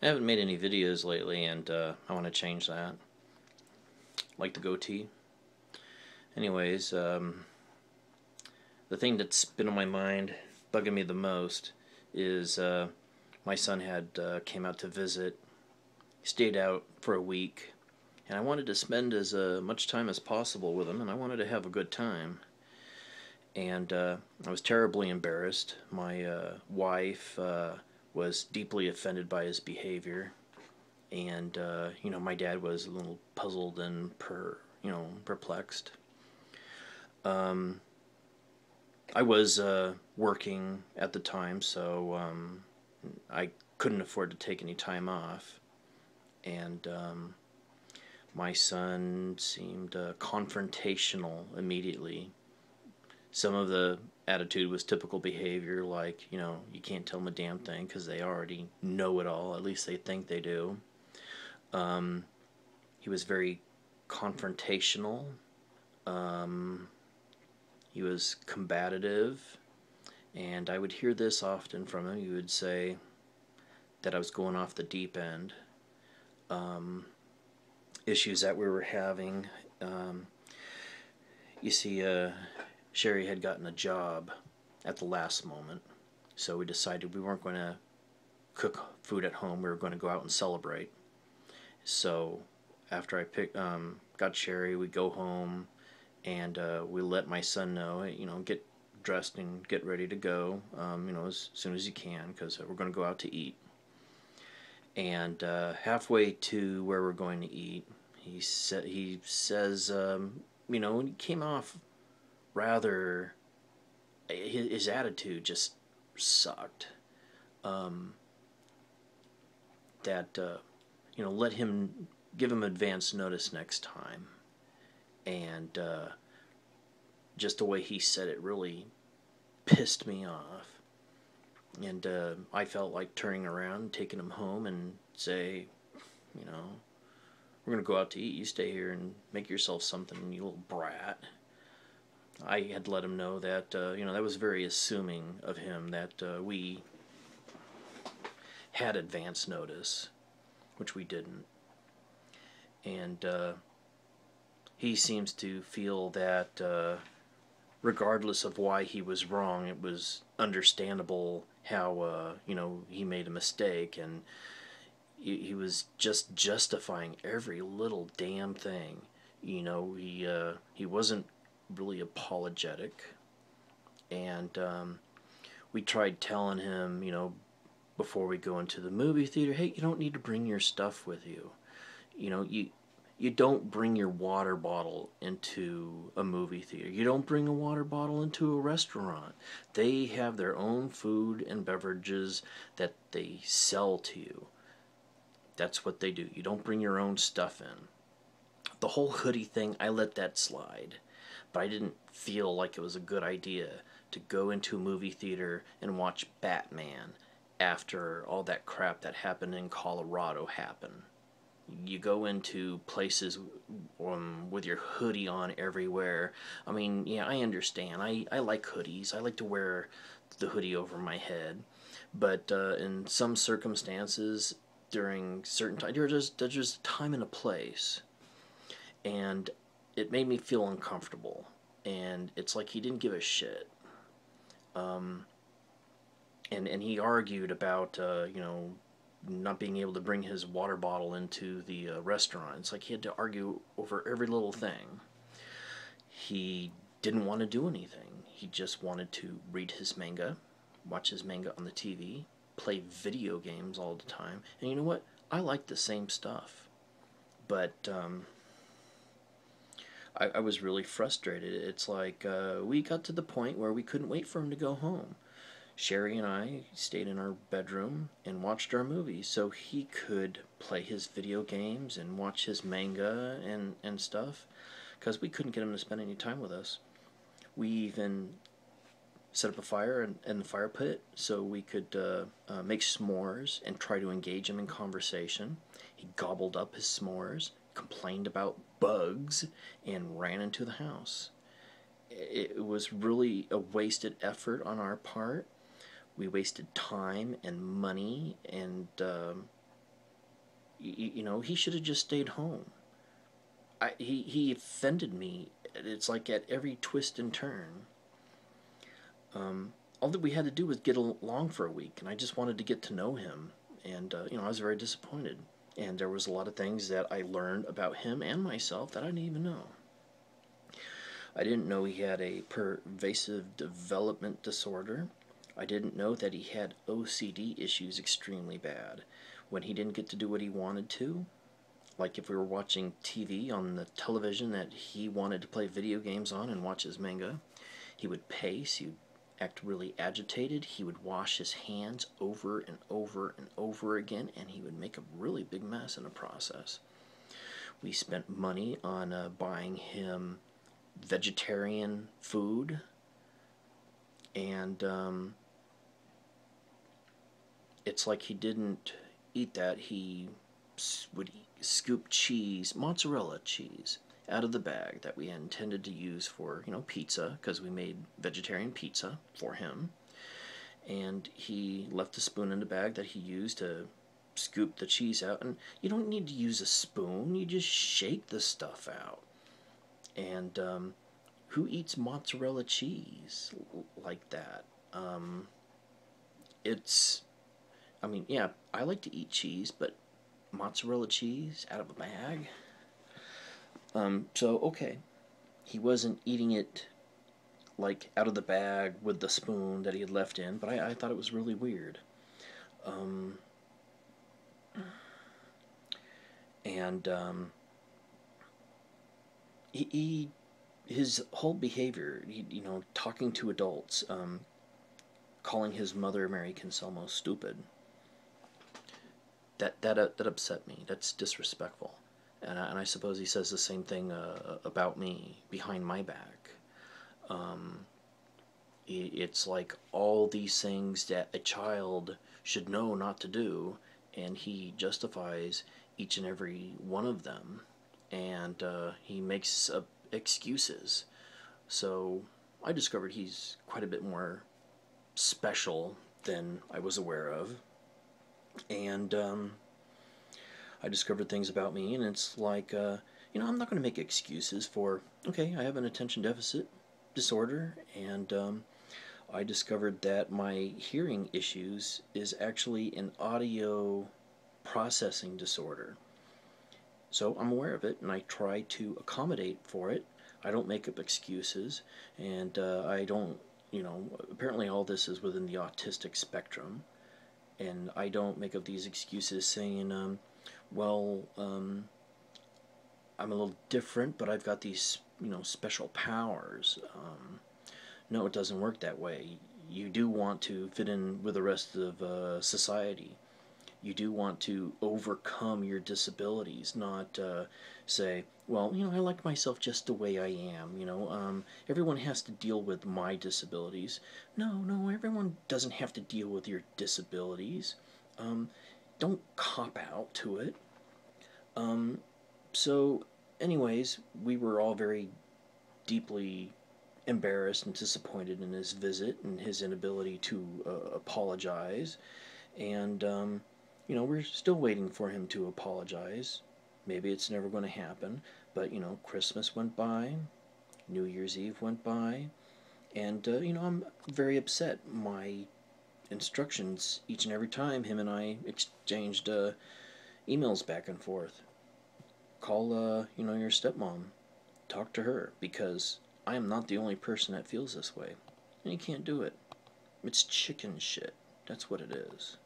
I haven't made any videos lately, and I want to change that. Like the goatee. Anyways, the thing that's been on my mind, bugging me the most, is my son had came out to visit. He stayed out for a week, and I wanted to spend as much time as possible with him, and I wanted to have a good time. And I was terribly embarrassed. My wife was deeply offended by his behavior, and my dad was a little puzzled and perplexed. Um, I was working at the time, so I couldn't afford to take any time off, and my son seemed confrontational immediately. Some of the attitude was typical behavior, like, you can't tell them a damn thing because they already know it all. At least they think they do. Um, he was very confrontational. Um, he was combative. And I would hear this often from him. He would say that I was going off the deep end. Um, Issues that we were having. Um, you see, Sherry had gotten a job at the last moment, so we decided we weren't going to cook food at home. We were going to go out and celebrate. So after got Sherry, we go home and we let my son know, hey, get dressed and get ready to go, as soon as you can, because we're going to go out to eat. And halfway to where we're going to eat, he says, he came off rather. His attitude just sucked. Um, that let him give him advance notice next time, and just the way he said it really pissed me off. And I felt like turning around, taking him home, and say, you know, we're gonna go out to eat. You stay here and make yourself something, you little brat. I had let him know that that was very assuming of him, that we had advance notice, which we didn't. And he seems to feel that regardless of why he was wrong, it was understandable how he made a mistake, and he was just justifying every little damn thing. He wasn't really apologetic, and we tried telling him, before we go into the movie theater, hey, you don't need to bring your stuff with you. You don't bring your water bottle into a movie theater. You don't bring a water bottle into a restaurant. They have their own food and beverages that they sell to you. That's what they do. You don't bring your own stuff in. The whole hoodie thing, I let that slide. But I didn't feel like it was a good idea to go into a movie theater and watch Batman after all that crap that happened in Colorado happened. You go into places with your hoodie on everywhere. I mean, yeah, I understand. I like hoodies. I like to wear the hoodie over my head. But in some circumstances, during certain times, there's just a time and a place. And it made me feel uncomfortable. And it's like he didn't give a shit. Um, and he argued about, not being able to bring his water bottle into the restaurant. It's like he had to argue over every little thing. He didn't want to do anything. He just wanted to read his manga, watch his manga on the TV, play video games all the time. And you know what? I like the same stuff. But I was really frustrated. It's like we got to the point where we couldn't wait for him to go home. Sherry and I stayed in our bedroom and watched our movie so he could play his video games and watch his manga and stuff, because we couldn't get him to spend any time with us. We even set up a fire in the fire pit so we could make s'mores and try to engage him in conversation. He gobbled up his s'mores, complained about bugs, and ran into the house. It was really a wasted effort on our part. We wasted time and money, and You know, he should have just stayed home. He offended me. It's like at every twist and turn. All that we had to do was get along for a week, and I just wanted to get to know him. And you know, I was very disappointed. And there was a lot of things that I learned about him and myself that I didn't even know. I didn't know he had a pervasive development disorder. I didn't know that he had OCD issues extremely bad. When he didn't get to do what he wanted to, like if we were watching TV on the television that he wanted to play video games on and watch his manga, he would pace, he would act really agitated, he would wash his hands over and over and over again, and he would make a really big mess in the process. We spent money on buying him vegetarian food, and it's like he didn't eat that. He would scoop cheese, mozzarella cheese, out of the bag that we intended to use for, you know, pizza, because we made vegetarian pizza for him. And he left the spoon in the bag that he used to scoop the cheese out. And you don't need to use a spoon, you just shake the stuff out. And who eats mozzarella cheese like that? It's, I mean, yeah, I like to eat cheese, but mozzarella cheese out of a bag? So, okay, he wasn't eating it like out of the bag with the spoon that he had left in, but I thought it was really weird. And his whole behavior, you know, talking to adults, calling his mother Mary Conselmo stupid, that upset me. That's disrespectful. And I suppose he says the same thing about me behind my back. It's like all these things that a child should know not to do, and he justifies each and every one of them, and he makes excuses. So I discovered he's quite a bit more special than I was aware of, and I discovered things about me, and it's like, you know, I'm not going to make excuses for, okay, I have an attention deficit disorder, and I discovered that my hearing issues is actually an audio processing disorder. So I'm aware of it, and I try to accommodate for it. I don't make up excuses, and I don't, you know, apparently all this is within the autistic spectrum, and I don't make up these excuses saying, well, I'm a little different, but I've got these, you know, special powers. No, it doesn't work that way. You do want to fit in with the rest of society. You do want to overcome your disabilities, not say, well, you know, I like myself just the way I am. You know, everyone has to deal with my disabilities. No, everyone doesn't have to deal with your disabilities. Don't cop out to it. So, anyways, we were all very deeply embarrassed and disappointed in his visit and his inability to apologize. And, you know, we're still waiting for him to apologize. Maybe it's never going to happen. But, you know, Christmas went by, New Year's Eve went by, and, you know, I'm very upset. My instructions each and every time him and I exchanged emails back and forth. Call, you know, your stepmom. Talk to her, because I am not the only person that feels this way. And you can't do it. It's chicken shit. That's what it is.